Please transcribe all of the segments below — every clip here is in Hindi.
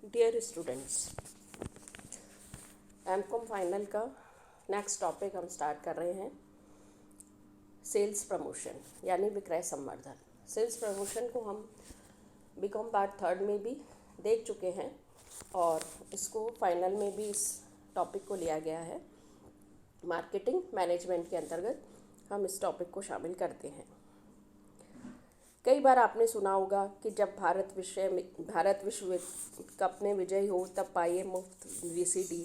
डियर स्टूडेंट्स, एमकॉम फाइनल का नेक्स्ट टॉपिक हम स्टार्ट कर रहे हैं। सेल्स प्रमोशन यानी विक्रय संवर्धन। सेल्स प्रमोशन को हम बीकॉम पार्ट थर्ड में भी देख चुके हैं और इसको फाइनल में भी इस टॉपिक को लिया गया है। मार्केटिंग मैनेजमेंट के अंतर्गत हम इस टॉपिक को शामिल करते हैं। कई बार आपने सुना होगा कि जब भारत विश्व कप में विजयी हो तब पाइए मुफ्त वीसीडी,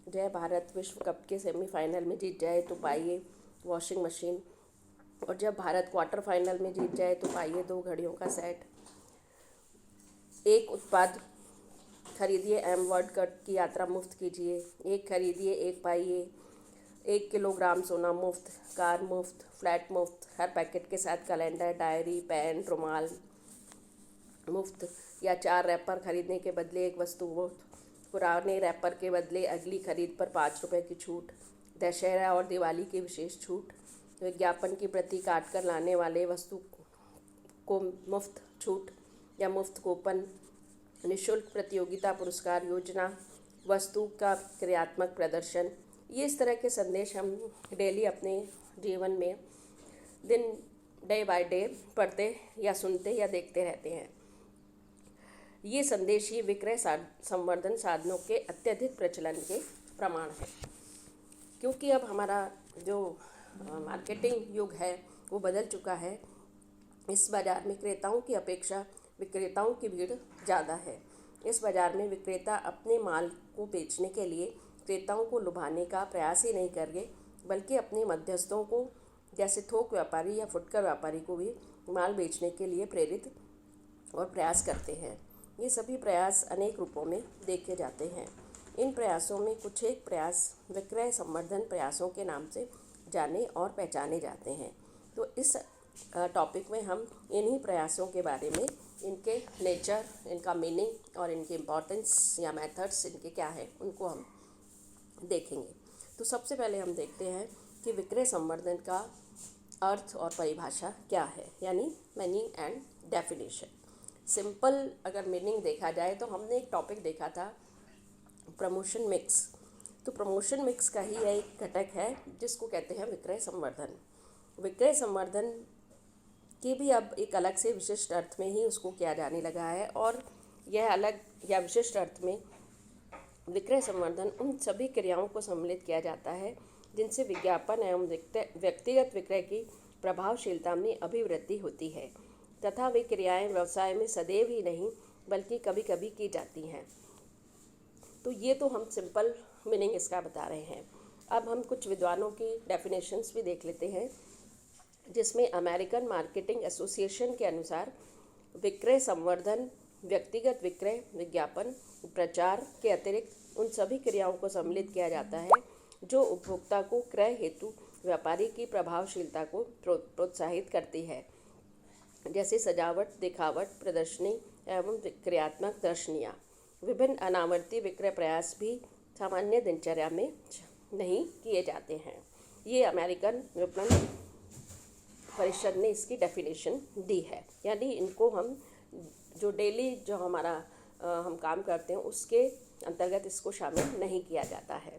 जय भारत विश्व कप के सेमीफाइनल में जीत जाए तो पाइए वॉशिंग मशीन, और जब भारत क्वार्टर फाइनल में जीत जाए तो पाइए 2 घड़ियों का सेट। एक उत्पाद खरीदिए, एम वर्ल्ड कप की यात्रा मुफ्त कीजिए, एक खरीदिए एक पाइए, 1 किलोग्राम सोना मुफ्त, कार मुफ्त, फ्लैट मुफ्त, हर पैकेट के साथ कैलेंडर, डायरी, पेन, रुमाल मुफ्त, या 4 रैपर खरीदने के बदले एक वस्तु मुफ्त, पुराने रैपर के बदले अगली खरीद पर 5 रुपये की छूट, दशहरा और दिवाली की विशेष छूट, विज्ञापन की प्रति काट कर लाने वाले वस्तु को मुफ्त छूट या मुफ्त कूपन, निःशुल्क प्रतियोगिता पुरस्कार योजना, वस्तु का क्रियात्मक प्रदर्शन। ये इस तरह के संदेश हम डेली अपने जीवन में डे बाय डे पढ़ते या सुनते या देखते रहते हैं। ये संदेश ही विक्रय संवर्धन साधनों के अत्यधिक प्रचलन के प्रमाण है, क्योंकि अब हमारा जो मार्केटिंग युग है वो बदल चुका है। इस बाज़ार में क्रेताओं की अपेक्षा विक्रेताओं की भीड़ ज़्यादा है। इस बाज़ार में विक्रेता अपने माल को बेचने के लिए क्रेताओं को लुभाने का प्रयास ही नहीं करेंगे, बल्कि अपने मध्यस्थों को जैसे थोक व्यापारी या फुटकर व्यापारी को भी माल बेचने के लिए प्रेरित और प्रयास करते हैं। ये सभी प्रयास अनेक रूपों में देखे जाते हैं। इन प्रयासों में कुछ एक प्रयास विक्रय संवर्धन प्रयासों के नाम से जाने और पहचाने जाते हैं। तो इस टॉपिक में हम इन्हीं प्रयासों के बारे में, इनके नेचर, इनका मीनिंग और इनके इम्पोर्टेंस या मेथड्स इनके क्या है, उनको हम देखेंगे। तो सबसे पहले हम देखते हैं कि विक्रय संवर्धन का अर्थ और परिभाषा क्या है, यानी मीनिंग एंड डेफिनेशन। सिंपल अगर मीनिंग देखा जाए तो हमने एक टॉपिक देखा था प्रमोशन मिक्स। तो प्रमोशन मिक्स का ही एक घटक है जिसको कहते हैं विक्रय संवर्धन। विक्रय संवर्धन की भी अब एक अलग से विशिष्ट अर्थ में ही उसको किया जाने लगा है, और यह अलग या विशिष्ट अर्थ में विक्रय संवर्धन उन सभी क्रियाओं को सम्मिलित किया जाता है जिनसे विज्ञापन एवं व्यक्तिगत विक्रय की प्रभावशीलता में अभिवृद्धि होती है, तथा वे क्रियाएं व्यवसाय में सदैव ही नहीं बल्कि कभी कभी की जाती हैं। तो ये तो हम सिंपल मीनिंग इसका बता रहे हैं। अब हम कुछ विद्वानों की डेफिनेशंस भी देख लेते हैं, जिसमें अमेरिकन मार्केटिंग एसोसिएशन के अनुसार विक्रय संवर्धन व्यक्तिगत विक्रय, विज्ञापन, प्रचार के अतिरिक्त उन सभी क्रियाओं को सम्मिलित किया जाता है जो उपभोक्ता को क्रय हेतु व्यापारी की प्रभावशीलता को प्रोत्साहित करती है, जैसे सजावट, दिखावट, प्रदर्शनी एवं क्रियात्मक दर्शनियाँ। विभिन्न अनावर्ती विक्रय प्रयास भी सामान्य दिनचर्या में नहीं किए जाते हैं। ये अमेरिकन विपणन परिषद ने इसकी डेफिनेशन दी है, यानी इनको हम जो डेली जो हमारा हम काम करते हैं उसके अंतर्गत इसको शामिल नहीं किया जाता है।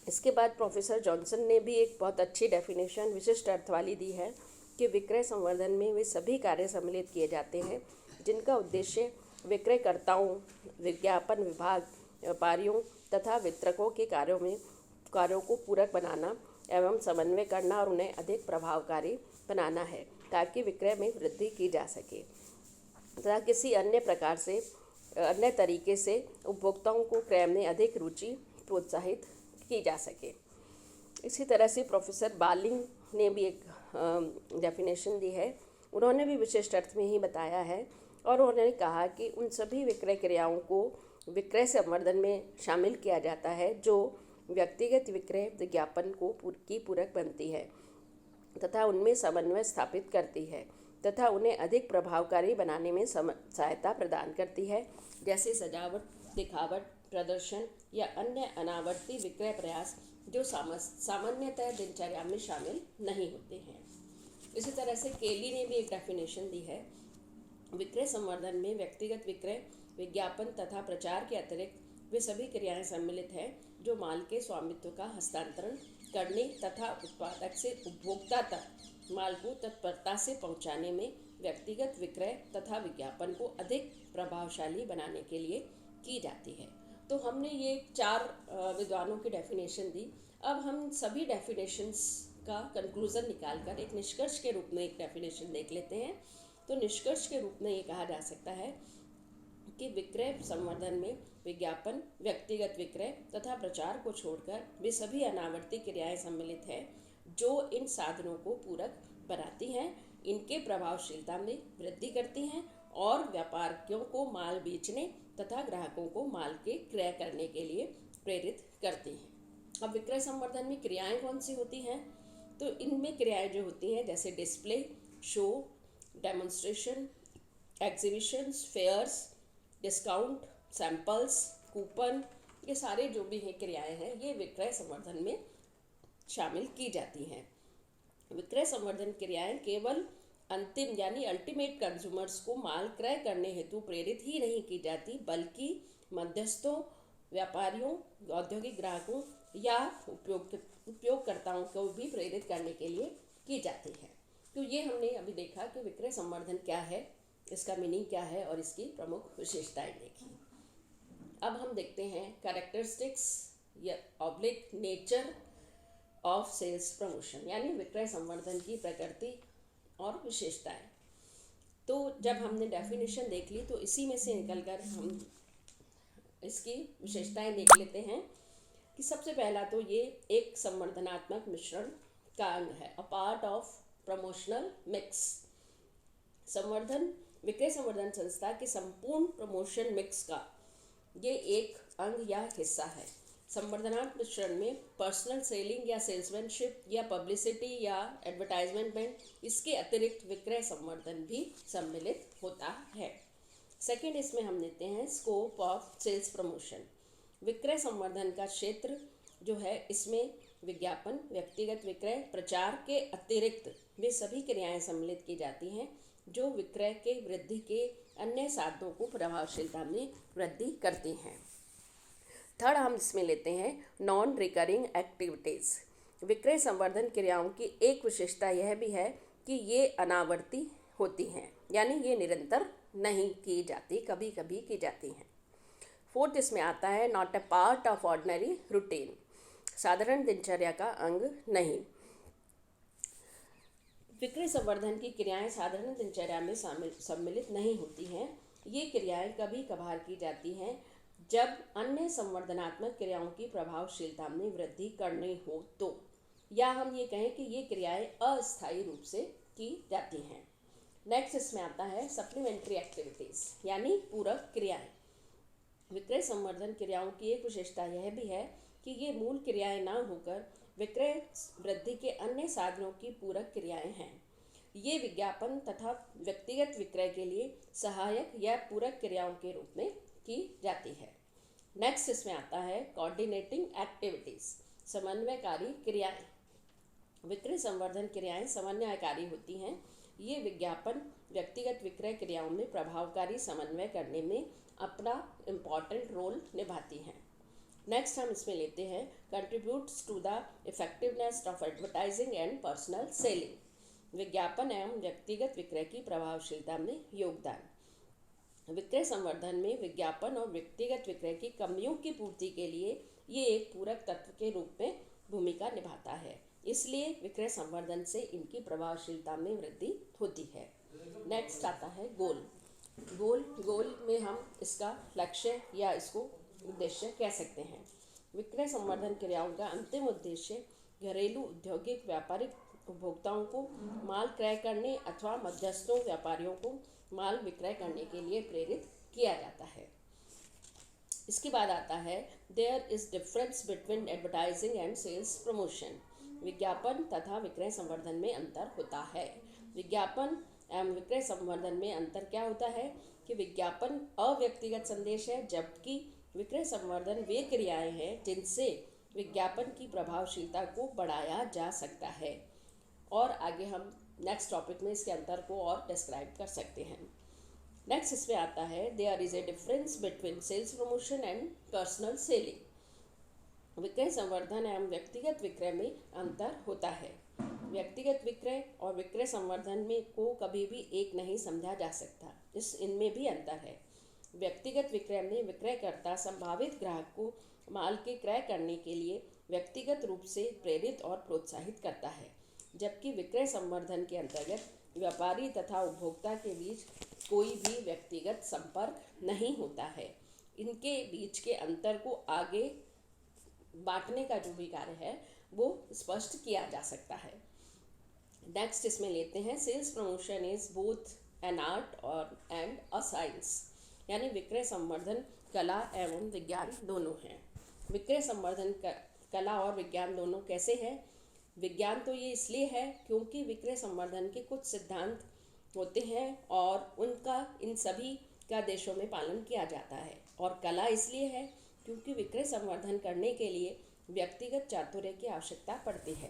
इसके बाद प्रोफेसर जॉनसन ने भी एक बहुत अच्छी डेफिनेशन विशिष्ट अर्थ वाली दी है कि विक्रय संवर्धन में वे सभी कार्य सम्मिलित किए जाते हैं जिनका उद्देश्य विक्रयकर्ताओं, विज्ञापन विभाग, व्यापारियों तथा वितरकों के कार्यों को पूरक बनाना एवं समन्वय करना और उन्हें अधिक प्रभावकारी बनाना है, ताकि विक्रय में वृद्धि की जा सके तथा किसी अन्य तरीके से उपभोक्ताओं को क्रय में अधिक रुचि प्रोत्साहित की जा सके। इसी तरह से प्रोफेसर बालिंग ने भी एक डेफिनेशन दी है। उन्होंने भी विशिष्ट अर्थ में ही बताया है, और उन्होंने कहा कि उन सभी विक्रय क्रियाओं को विक्रय संवर्धन में शामिल किया जाता है जो व्यक्तिगत विक्रय विज्ञापन की पूरक बनती है तथा उनमें समन्वय स्थापित करती है तथा उन्हें अधिक प्रभावकारी बनाने में सहायता प्रदान करती है, जैसे सजावट, दिखावट, प्रदर्शन या अन्य अनावर्ती विक्रय प्रयास जो सामान्यतः दिनचर्या में शामिल नहीं होते हैं। इसी तरह से केली ने भी एक डेफिनेशन दी है। विक्रय संवर्धन में व्यक्तिगत विक्रय विज्ञापन तथा प्रचार के अतिरिक्त वे सभी क्रियाएं सम्मिलित हैं जो माल के स्वामित्व का हस्तांतरण करने तथा उत्पादक से उपभोक्ता तक माल को तत्परता से पहुंचाने में व्यक्तिगत विक्रय तथा विज्ञापन को अधिक प्रभावशाली बनाने के लिए की जाती है। तो हमने ये 4 विद्वानों की डेफिनेशन दी। अब हम सभी डेफिनेशंस का कंक्लूजन निकालकर एक निष्कर्ष के रूप में एक डेफिनेशन देख लेते हैं। तो निष्कर्ष के रूप में ये कहा जा सकता है कि विक्रय संवर्धन में विज्ञापन, व्यक्तिगत विक्रय तथा प्रचार को छोड़कर वे सभी अनावर्ती क्रियाएं सम्मिलित हैं जो इन साधनों को पूरक बनाती हैं, इनके प्रभावशीलता में वृद्धि करती हैं और व्यापारियों को माल बेचने तथा ग्राहकों को माल के क्रय करने के लिए प्रेरित करती हैं। अब विक्रय संवर्धन में क्रियाएं कौन सी होती हैं? तो इनमें क्रियाएं जो होती हैं जैसे display, show, demonstration, exhibitions, fairs, discount, samples, coupon, ये सारे जो भी हैं क्रियाएं हैं ये विक्रय संवर्धन में शामिल की जाती हैं। विक्रय संवर्धन क्रियाएं केवल अंतिम यानी अल्टीमेट कंज्यूमर्स को माल क्रय करने हेतु प्रेरित ही नहीं की जाती, बल्कि मध्यस्थों, व्यापारियों, औद्योगिक ग्राहकों या उपयोगकर्ताओं को भी प्रेरित करने के लिए की जाती है। तो ये हमने अभी देखा कि विक्रय संवर्धन क्या है, इसका मीनिंग क्या है और इसकी प्रमुख विशेषताएं देखी। अब हम देखते हैं कैरेक्टरिस्टिक्स या oblique nature of sales promotion, यानी विक्रय संवर्धन की प्रकृति और विशेषताएं। तो जब हमने डेफिनेशन देख ली तो इसी में से निकलकर हम इसकी विशेषताएं देख लेते हैं कि सबसे पहला तो ये एक संवर्धनात्मक मिश्रण का अंग है, a part of promotional mix. विक्रय संवर्धन संस्था के संपूर्ण प्रमोशन मिक्स का ये एक अंग या हिस्सा है। संवर्धनात्मक मिश्रण में पर्सनल सेलिंग या सेल्समैनशिप या पब्लिसिटी या एडवर्टाइजमेंट में इसके अतिरिक्त विक्रय संवर्धन भी सम्मिलित होता है। सेकेंड, इसमें हम लेते हैं स्कोप ऑफ सेल्स प्रमोशन। विक्रय संवर्धन का क्षेत्र जो है इसमें विज्ञापन, व्यक्तिगत विक्रय, प्रचार के अतिरिक्त वे सभी क्रियाएं सम्मिलित की जाती हैं जो विक्रय के वृद्धि के अन्य साधनों को प्रभावशीलता में वृद्धि करती हैं। थर्ड, हम इसमें लेते हैं नॉन रिकरिंग एक्टिविटीज़। विक्रय संवर्धन क्रियाओं की एक विशेषता यह भी है कि ये अनावर्ती होती हैं, यानी ये निरंतर नहीं की जाती, कभी कभी की जाती हैं। फोर्थ, इसमें आता है not a part of ordinary routine, साधारण दिनचर्या का अंग नहीं। विक्रय संवर्धन की क्रियाएं साधारण दिनचर्या में सम्मिलित नहीं होती हैं। ये क्रियाएं कभी कभार की जाती हैं जब अन्य संवर्धनात्मक क्रियाओं की प्रभावशीलता में वृद्धि करनी हो तो, या हम ये कहें कि ये क्रियाएं अस्थायी रूप से की जाती हैं। नेक्स्ट, इसमें आता है सप्लीमेंट्री एक्टिविटीज़, यानी पूरक क्रियाएं। विक्रय संवर्धन क्रियाओं की एक विशेषता यह भी है कि ये मूल क्रियाएं ना होकर विक्रय वृद्धि के अन्य साधनों की पूरक क्रियाएं हैं। ये विज्ञापन तथा व्यक्तिगत विक्रय के लिए सहायक या पूरक क्रियाओं के रूप में की जाती है। नेक्स्ट, इसमें आता है कोऑर्डिनेटिंग एक्टिविटीज़, समन्वयकारी क्रियाएं। विक्रय संवर्धन क्रियाएं समन्वयकारी होती हैं। ये विज्ञापन, व्यक्तिगत विक्रय क्रियाओं में प्रभावकारी समन्वय करने में अपना इम्पॉर्टेंट रोल निभाती हैं। नेक्स्ट, हम इसमें लेते हैं contributes to the effectiveness of advertising and personal selling. विज्ञापन एवं व्यक्तिगत विक्रय की प्रभावशीलता में योगदान। विक्रय संवर्धन में विज्ञापन और व्यक्तिगत विक्रय की कमियों की पूर्ति के लिए ये एक पूरक तत्व के रूप में भूमिका निभाता है, इसलिए विक्रय संवर्धन से इनकी प्रभावशीलता में वृद्धि होती है। नेक्स्ट आता है गोल में हम इसका लक्ष्य या इसको उद्देश्य कह सकते हैं। विक्रय संवर्धन क्रियाओं का अंतिम उद्देश्य घरेलू, औद्योगिक, व्यापारिक उपभोक्ताओं को माल क्रय करने अथवा मध्यस्थों, व्यापारियों को माल विक्रय करने के लिए प्रेरित किया जाता है। इसके बाद आता है there is difference between advertising and sales promotion. विज्ञापन तथा विक्रय संवर्धन में अंतर होता है। विज्ञापन एवं विक्रय संवर्धन में अंतर क्या होता है कि विज्ञापन अव्यक्तिगत संदेश है, जबकि विक्रय संवर्धन वे क्रियाएं हैं जिनसे विज्ञापन की प्रभावशीलता को बढ़ाया जा सकता है। और आगे हम नेक्स्ट टॉपिक में इसके अंतर को और डिस्क्राइब कर सकते हैं। नेक्स्ट इसमें आता है there is a difference between sales promotion and personal selling. विक्रय संवर्धन एवं व्यक्तिगत विक्रय में अंतर होता है। व्यक्तिगत विक्रय और विक्रय संवर्धन में को कभी भी एक नहीं समझा जा सकता, इनमें भी अंतर है। व्यक्तिगत विक्रय में विक्रयकर्ता संभावित ग्राहक को माल के क्रय करने के लिए व्यक्तिगत रूप से प्रेरित और प्रोत्साहित करता है, जबकि विक्रय संवर्धन के अंतर्गत व्यापारी तथा उपभोक्ता के बीच कोई भी व्यक्तिगत संपर्क नहीं होता है। इनके बीच के अंतर को आगे बांटने का जो भी कार्य है वो स्पष्ट किया जा सकता है। नेक्स्ट इसमें लेते हैं sales promotion is both an art और एंड अ साइंस, यानी विक्रय संवर्धन कला एवं विज्ञान दोनों हैं। विक्रय संवर्धन कला और विज्ञान दोनों कैसे हैं? विज्ञान तो ये इसलिए है क्योंकि विक्रय संवर्धन के कुछ सिद्धांत होते हैं और उनका इन सभी का देशों में पालन किया जाता है। और कला इसलिए है क्योंकि विक्रय संवर्धन करने के लिए व्यक्तिगत चातुर्य की आवश्यकता पड़ती है।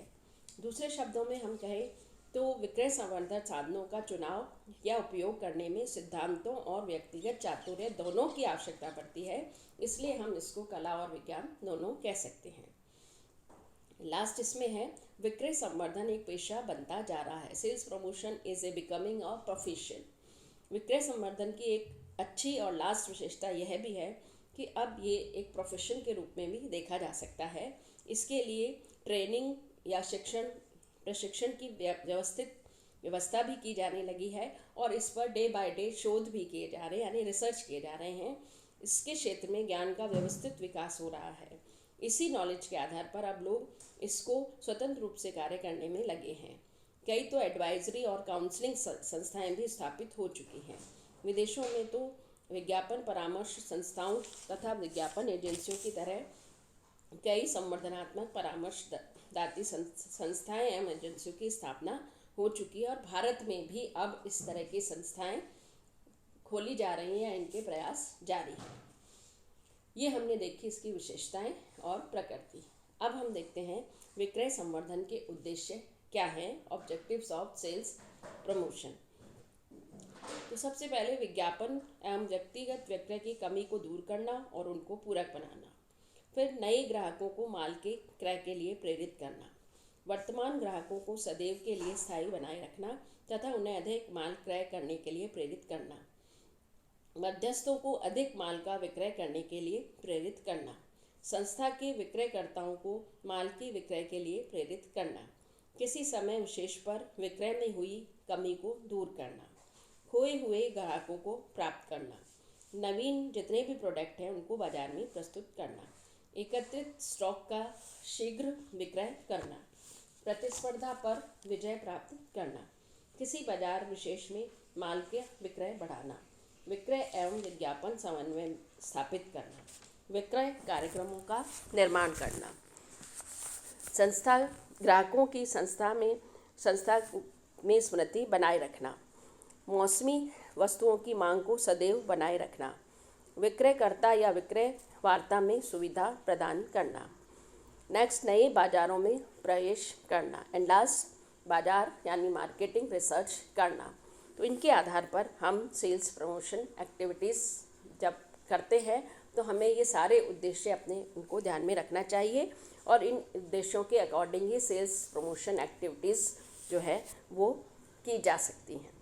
दूसरे शब्दों में हम कहें तो विक्रय संवर्धन साधनों का चुनाव या उपयोग करने में सिद्धांतों और व्यक्तिगत चातुर्य दोनों की आवश्यकता पड़ती है, इसलिए हम इसको कला और विज्ञान दोनों कह सकते हैं। लास्ट इसमें है विक्रय संवर्धन एक पेशा बनता जा रहा है। Sales promotion is a becoming a profession. विक्रय संवर्धन की एक अच्छी और लास्ट विशेषता यह भी है कि अब ये एक प्रोफेशन के रूप में भी देखा जा सकता है। इसके लिए ट्रेनिंग या प्रशिक्षण की व्यवस्था भी की जाने लगी है और इस पर डे बाय डे शोध भी किए जा रहे हैं, यानी रिसर्च किए जा रहे हैं। इसके क्षेत्र में ज्ञान का व्यवस्थित विकास हो रहा है। इसी नॉलेज के आधार पर अब लोग इसको स्वतंत्र रूप से कार्य करने में लगे हैं। कई तो एडवाइजरी और काउंसलिंग संस्थाएं भी स्थापित हो चुकी हैं। विदेशों में तो विज्ञापन परामर्श संस्थाओं तथा विज्ञापन एजेंसियों की तरह कई संवर्धनात्मक परामर्शदाती संस्थाएं एवं एजेंसियों की स्थापना हो चुकी है और भारत में भी अब इस तरह की संस्थाएं खोली जा रही हैं या इनके प्रयास जारी हैं। ये हमने देखी इसकी विशेषताएं और प्रकृति। अब हम देखते हैं विक्रय संवर्धन के उद्देश्य क्या हैं, ऑब्जेक्टिव्स ऑफ सेल्स प्रमोशन। तो सबसे पहले विज्ञापन एवं व्यक्तिगत विक्रय की कमी को दूर करना और उनको पूरक बनाना। फिर नए ग्राहकों को माल के क्रय के लिए प्रेरित करना। वर्तमान ग्राहकों को सदैव के लिए स्थायी बनाए रखना तथा उन्हें अधिक माल क्रय करने के लिए प्रेरित करना। मध्यस्थों को अधिक माल का विक्रय करने के लिए प्रेरित करना। संस्था के विक्रयकर्ताओं को माल की विक्रय के लिए प्रेरित करना। किसी समय विशेष पर विक्रय में हुई कमी को दूर करना। खोए हुए ग्राहकों को प्राप्त करना। नवीन जितने भी प्रोडक्ट हैं उनको बाजार में प्रस्तुत करना। एकत्रित स्टॉक का शीघ्र विक्रय करना। प्रतिस्पर्धा पर विजय प्राप्त करना। किसी बाजार विशेष में माल के विक्रय बढ़ाना। विक्रय एवं विज्ञापन समन्वय स्थापित करना। विक्रय कार्यक्रमों का निर्माण करना। संस्था ग्राहकों की संस्था में स्मृति बनाए रखना। मौसमी वस्तुओं की मांग को सदैव बनाए रखना। विक्रयकर्ता या विक्रय वार्ता में सुविधा प्रदान करना। नेक्स्ट, नए बाजारों में प्रवेश करना। एंड लास्ट, बाजार यानी मार्केटिंग रिसर्च करना। तो इनके आधार पर हम सेल्स प्रमोशन एक्टिविटीज़ जब करते हैं तो हमें ये सारे उद्देश्य अपने उनको ध्यान में रखना चाहिए और इन उद्देश्यों के अकॉर्डिंग ही सेल्स प्रमोशन एक्टिविटीज़ जो है वो की जा सकती हैं।